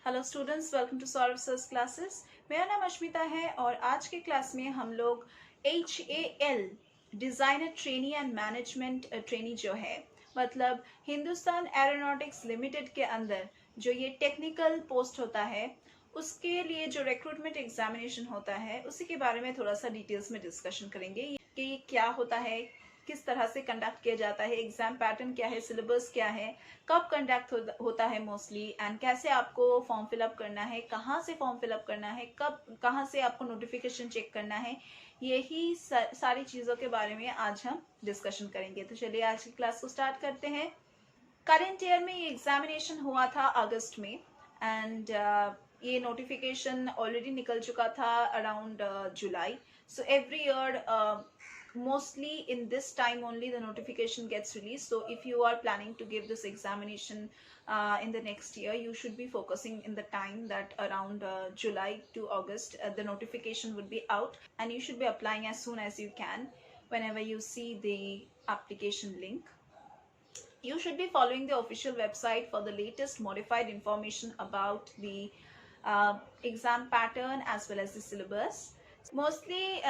Hello students, welcome to Saurabh sir's classes. मेरा नाम अश्मिता है और आज के क्लास में हम लोग HAL designer trainee and management trainee जो है, मतलब हिंदुस्तान एरोनॉटिक्स लिमिटेड के अंदर जो ये टेक्निकल पोस्ट होता है उसके लिए जो रिक्रूटमेंट एग्जामिनेशन होता है उसी के बारे में थोड़ा सा डिटेल्स में डिस्कशन करेंगे कि ये क्या होता है, किस तरह से कंडक्ट किया जाता है, एग्जाम पैटर्न क्या है, सिलेबस क्या है, कब कंडक्ट होता है मोस्टली, एंड कैसे आपको फॉर्म फिलअप करना है, कहाँ से फॉर्म फिलअप करना है, कब कहाँ से आपको नोटिफिकेशन चेक करना है। यही सारी चीज़ों के बारे में आज हम डिस्कशन करेंगे। तो चलिए आज की क्लास को स्टार्ट करते हैं। करंट ईयर में ये एग्जामिनेशन हुआ था अगस्त में एंड ये नोटिफिकेशन ऑलरेडी निकल चुका था around July. So every year, mostly in this time only the notification gets released. So if you are planning to give this examination in the next year, you should be focusing in the time that around July to August the notification would be out, and you should be applying as soon as you can whenever you see the application link. You should be following the official website for the latest modified information about the exam pattern as well as the syllabus. Mostly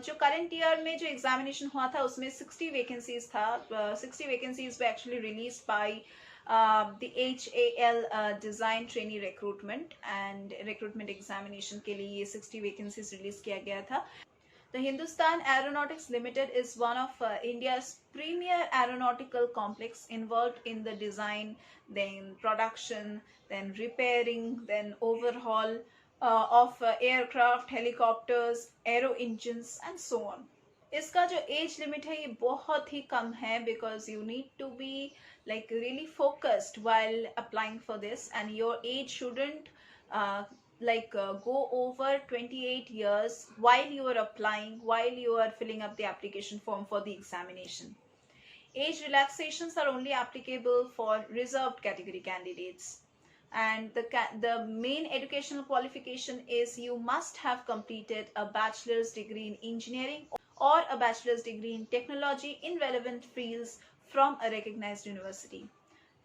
जो current year में जो examination हुआ था उसमें 60 vacancies था. 60 vacancies way actually release by the HAL design trainee recruitment and recruitment examination के लिए ये 60 वैकेंसीज रिलीज किया गया था. The Hindustan Aeronautics Limited is one of India's premier aeronautical complex involved in the design, then production, then repairing, then overhaul of aircraft, helicopters, aero engines and so on. इसका जो age limit है ये बहुत ही कम है because you need to be like really focused while applying for this, and your age shouldn't go over 28 years while you are applying, while you are filling up the application form for the examination. Age relaxations are only applicable for reserved category candidates, and the main educational qualification is you must have completed a bachelor's degree in engineering or a bachelor's degree in technology in relevant fields from a recognized university.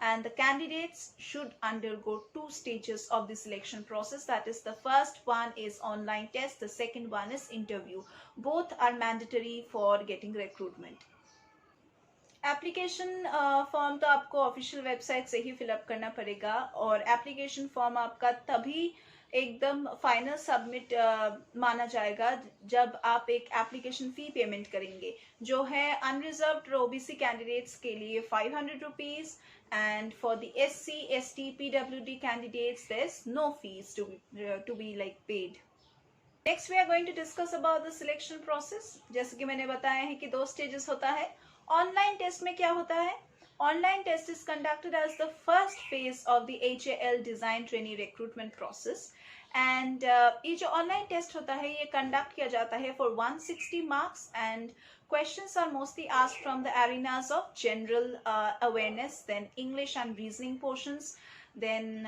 And the candidates should undergo 2 stages of the selection process. That is, the first one is online test, the second one is interview. Both are mandatory for getting recruitment. Application form तो आपको official website से ही fill up करना पड़ेगा, और application form आपका तभी एकदम final submit माना जाएगा जब आप एक एप्लीकेशन फ़ी पेमेंट करेंगे, जो है अनरिजर्व्ड ओबीसी कैंडिडेट्स के लिए 500 rupees, and for the SC, ST, PWD candidates there's no fees to be like paid. Next we are going to discuss about the selection process. जैसे कि मैंने बताया है कि 2 stages होता है. ऑनलाइन टेस्ट में क्या होता है? Online test is conducted as the first phase of the HAL design trainee recruitment process, and ये जो ऑनलाइन टेस्ट होता है ये कंडक्ट किया जाता है for 160 marks, and questions are mostly asked from the arenas of general awareness, then English and reasoning portions, then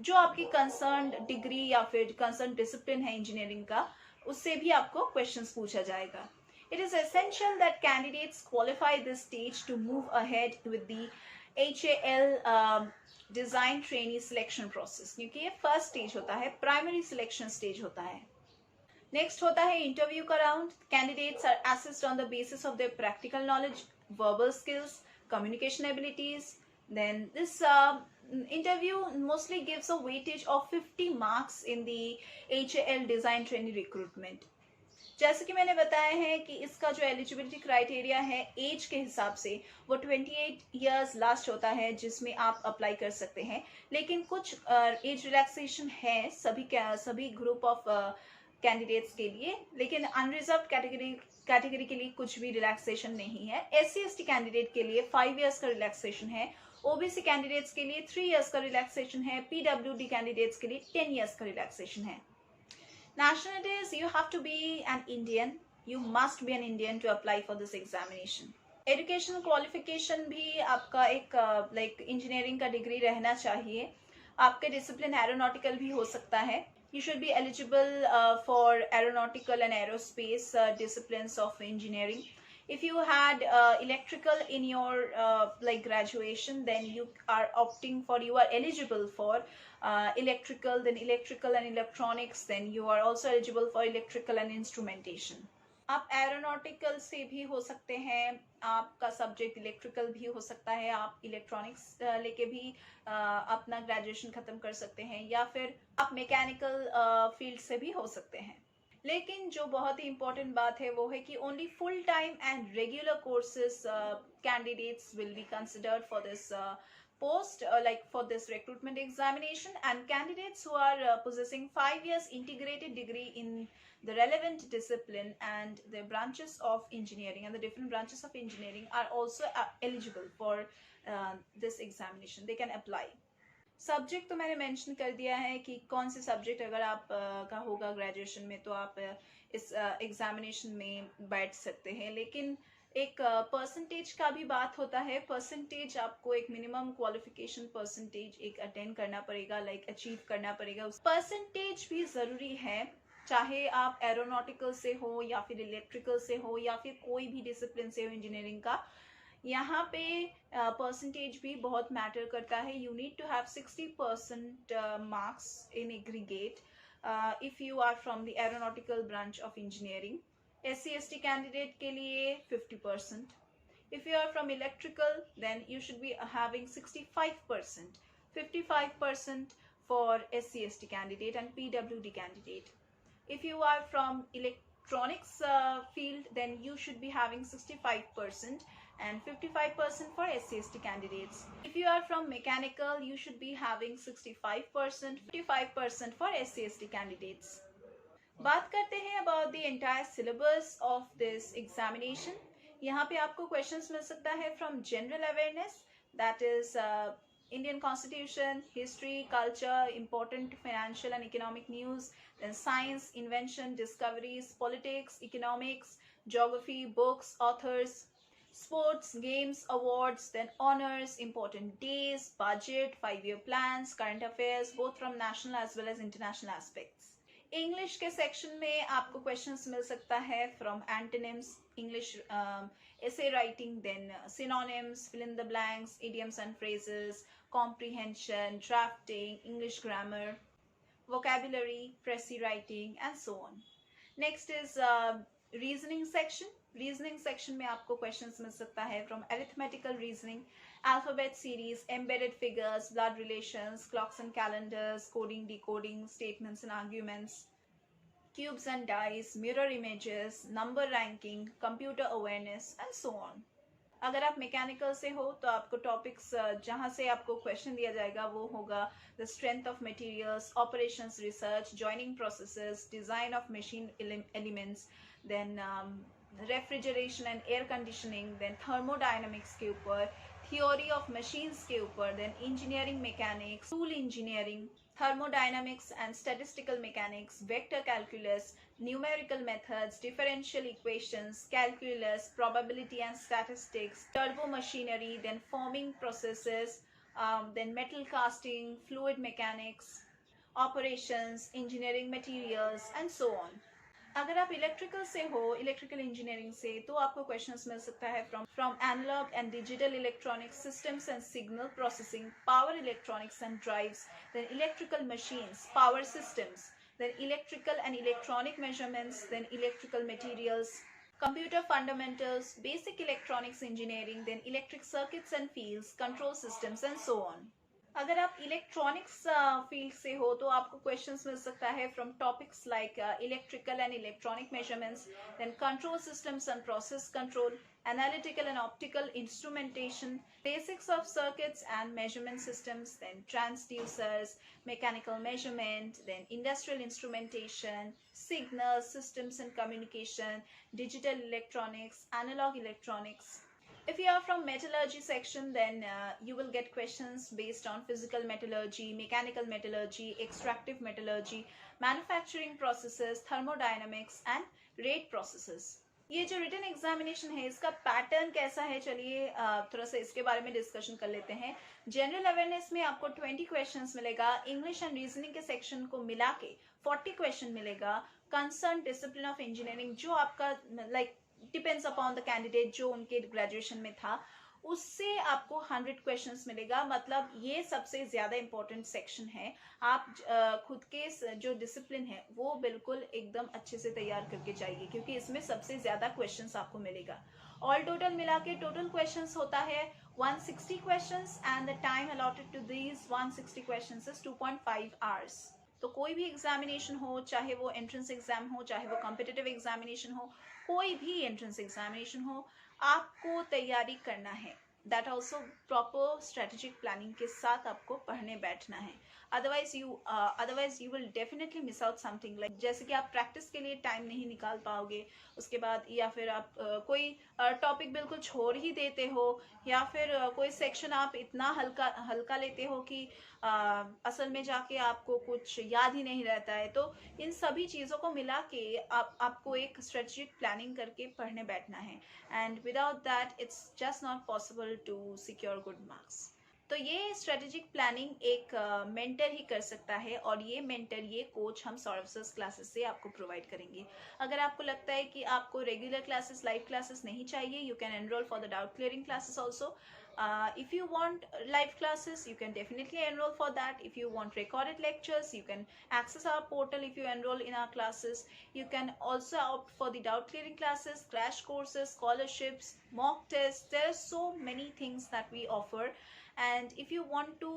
जो आपकी कंसर्न डिग्री या फिर कंसर्न डिसिप्लिन है इंजीनियरिंग का, उससे भी आपको क्वेश्चंस पूछा जाएगा. It is essential that candidates qualify this stage to move ahead with the HAL design trainee selection process, क्योंकि ये फर्स्ट स्टेज होता है, प्राइमरी सिलेक्शन स्टेज होता है. नेक्स्ट होता है इंटरव्यू का round. Candidates are assessed on the basis of their practical knowledge, verbal skills, communication abilities. Then this interview mostly gives a weightage of 50 marks in the HAL design trainee recruitment. जैसे कि मैंने बताया है कि इसका जो eligibility criteria है as के हिसाब से वो 28 इयर्स लास्ट होता है जिसमें आप अप्लाई कर सकते हैं, लेकिन कुछ एज रिलैक्सेशन है सभी ग्रुप ऑफ कैंडिडेट्स के लिए, लेकिन अनरिजर्व्ड कैटेगरी के लिए कुछ भी रिलैक्सेशन नहीं है. SC ST कैंडिडेट के लिए 5 इयर्स का रिलैक्सेशन है, OBC कैंडिडेट्स के लिए 3 इयर्स का रिलैक्सेशन है, PWD कैंडिडेट्स के लिए 10 इयर्स का रिलैक्सेशन है. Nationalities, you have to be an Indian. You must be an Indian to apply for this examination. Educational qualification भी आपका एक like engineering का डिग्री रहना चाहिए. आपके डिसिप्लिन एरोनॉटिकल भी हो सकता है. You should be eligible for aeronautical and aerospace disciplines of engineering. If you had electrical in your like graduation, then you are opting for, you are eligible for electrical, then electrical and electronics, then you are also eligible for electrical and instrumentation. आप aeronautical से भी हो सकते हैं, आपका subject electrical भी हो सकता है, आप इलेक्ट्रॉनिक्स लेके भी अपना ग्रेजुएशन खत्म कर सकते हैं, या फिर आप मैकेनिकल फील्ड से भी हो सकते हैं। लेकिन जो बहुत ही इंपॉर्टेंट बात है वो है कि only full time and regular courses candidates will be considered for this post like for this recruitment examination, and candidates who are possessing 5 years integrated degree in the relevant discipline and the branches of engineering, and the different branches of engineering are also eligible for this examination. They can apply. Subject तो मैंने mention कर दिया है कि कौन से subject अगर आप का होगा ग्रेजुएशन में तो आप इस एग्जामिनेशन में बैठ सकते हैं, लेकिन एक परसेंटेज का भी बात होता है। परसेंटेज आपको एक मिनिमम क्वालिफिकेशन परसेंटेज एक अटेंड करना पड़ेगा, लाइक अचीव करना पड़ेगा। उस परसेंटेज भी ज़रूरी है, चाहे आप एरोनॉटिकल से हो या फिर इलेक्ट्रिकल से हो या फिर कोई भी डिसिप्लिन से हो इंजीनियरिंग का। यहाँ पे परसेंटेज भी बहुत मैटर करता है। You need to have 60% marks in aggregate if you are from the aeronautical branch of engineering. SC/ST candidate के लिए 50%. If you are from electrical, then you should be having 65%. 55% for SC/ST candidate and PWD candidate. If you are from electronics field, then you should be having 65% and 55% for SC/ST candidates. If you are from mechanical, you should be having 65%, 55% for SC/ST candidates. बात करते हैं about the entire syllabus of this examination. यहाँ पे आपको questions मिल सकता है from general awareness, that is Indian constitution, history, culture, important financial and economic news, then science, invention, discoveries, politics, economics, geography, books, authors, sports, games, awards, then honors, important days, budget, 5-year plans, current affairs, both from national as well as international aspects. English के section में आपको questions मिल सकता है from antonyms, English essay writing, then synonyms, fill in the blanks, idioms and phrases, comprehension, drafting, English grammar, vocabulary, precis writing, and so on. Next is reasoning section. Reasoning section में आपको questions मिल सकता है from arithmetical reasoning, alphabet series, embedded figures, blood relations, clocks and calendars, coding, decoding, statements and arguments, cubes and dice, mirror images, number ranking, computer awareness and so on. अगर आप mechanical से हो तो आपको topics जहाँ से आपको question दिया जाएगा वो होगा the strength of materials, operations research, joining processes, design of machine elements, then refrigeration and air conditioning, then thermodynamics के ऊपर, थियोरी ऑफ मशीन्स के ऊपर, then engineering mechanics, tool engineering, thermodynamics and statistical mechanics, vector calculus, numerical methods, differential equations, calculus, probability and statistics, turbo machinery, then forming processes, then metal casting, fluid mechanics, operations, engineering materials, and so on. अगर आप electrical से हो, electrical engineering से, तो आपको questions मिल सकता है from analog and digital electronics systems and signal processing, power electronics and drives, then electrical machines, power systems, then electrical and electronic measurements, then electrical materials, computer fundamentals, basic electronics engineering, then electric circuits and fields, control systems, and so on. अगर आप electronics field से हो तो आपको questions मिल सकता है from topics like electrical and electronic measurements, then control systems and process control, analytical and optical instrumentation, basics of circuits and measurement systems, then transducers, mechanical measurement, then industrial instrumentation, signal systems and communication, digital electronics, analog electronics. If you are from metallurgy section, then you will get questions based on physical metallurgy, mechanical metallurgy, extractive metallurgy, manufacturing processes, thermodynamics and rate processes. ये जो written examination है इसका pattern कैसा है, चलिए थोड़ा सा इसके बारे में डिस्कशन कर लेते हैं। जनरल अवेयरनेस में आपको 20 क्वेश्चंस मिलेगा, इंग्लिश एंड रीजनिंग के सेक्शन को मिला के 40 क्वेश्चन मिलेगा, कंसर्न डिसिप्लिन ऑफ इंजीनियरिंग जो आपका like depends upon the candidate, जो उनके ग्रेजुएशन में था, उससे आपको 100 क्वेश्चंस मिलेगा। मतलब ये सबसे ज्यादा इंपॉर्टेंट सेक्शन है। आप खुद के जो डिसिप्लिन है वो बिल्कुल एकदम अच्छे से तैयार करके जाइए, क्योंकि इसमें सबसे ज्यादा क्वेश्चंस आपको मिलेगा। ऑल टोटल मिला के टोटल क्वेश्चंस होता है 160 questions, and the time allotted to these 160 questions is 2.5 hours. तो कोई भी एग्जामिनेशन हो, चाहे वो एंट्रेंस एग्जाम हो, चाहे वो कॉम्पिटिटिव एग्जामिनेशन हो, कोई भी एंट्रेंस एग्जामिनेशन हो, आपको तैयारी करना है। That also proper strategic planning के साथ आपको पढ़ने बैठना है। Otherwise you will definitely miss out something, like जैसे कि आप प्रैक्टिस के लिए टाइम नहीं निकाल पाओगे, उसके बाद या फिर आप कोई टॉपिक बिल्कुल छोड़ ही देते हो, या फिर कोई सेक्शन आप इतना हल्का हल्का लेते हो कि असल में जाके आपको कुछ याद ही नहीं रहता है। तो इन सभी चीज़ों को मिला के आपको एक स्ट्रेटेजिक प्लानिंग करके पढ़ने बैठना है, and without that it's just not possible to secure good marks. तो ये स्ट्रेटेजिक प्लानिंग एक मेंटर ही कर सकता है, और ये मेंटर, ये कोच हम सौरभ सर्स क्लासेस से आपको प्रोवाइड करेंगे। अगर आपको लगता है कि आपको रेगुलर क्लासेस, लाइव क्लासेस नहीं चाहिए, you can enrol for the doubt clearing classes also. If you want live classes, you can definitely enroll for that. If you want recorded lectures, you can access our portal if you enroll in our classes. You can also opt for the doubt clearing classes, crash courses, scholarships, mock tests. There are so many things that we offer. And if you want to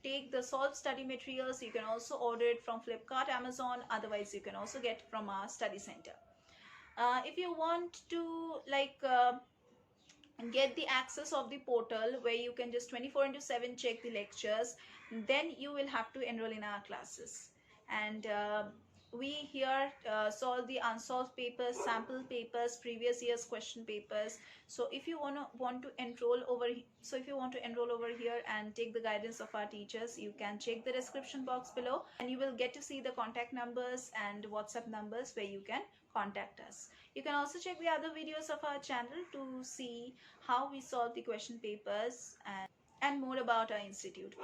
take the solved study materials, you can also order it from Flipkart, Amazon. Otherwise, you can also get from our study center. If you want to get the access of the portal where you can just 24/7 check the lectures, then you will have to enroll in our classes. And we here solve the unsolved papers, sample papers, previous year's question papers. So if you want to enroll over, so if you want to enroll over here and take the guidance of our teachers, you can check the description box below, and you will get to see the contact numbers and WhatsApp numbers where you can contact us. You can also check the other videos of our channel to see how we solve the question papers, and more about our institute.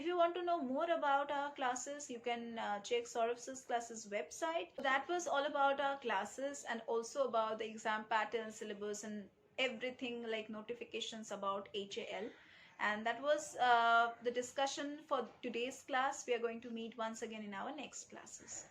If you want to know more about our classes, you can check Saurabh Sir's classes website. That was all about our classes, and also about the exam pattern, syllabus, and everything like notifications about HAL. And that was the discussion for today's class. We are going to meet once again in our next classes.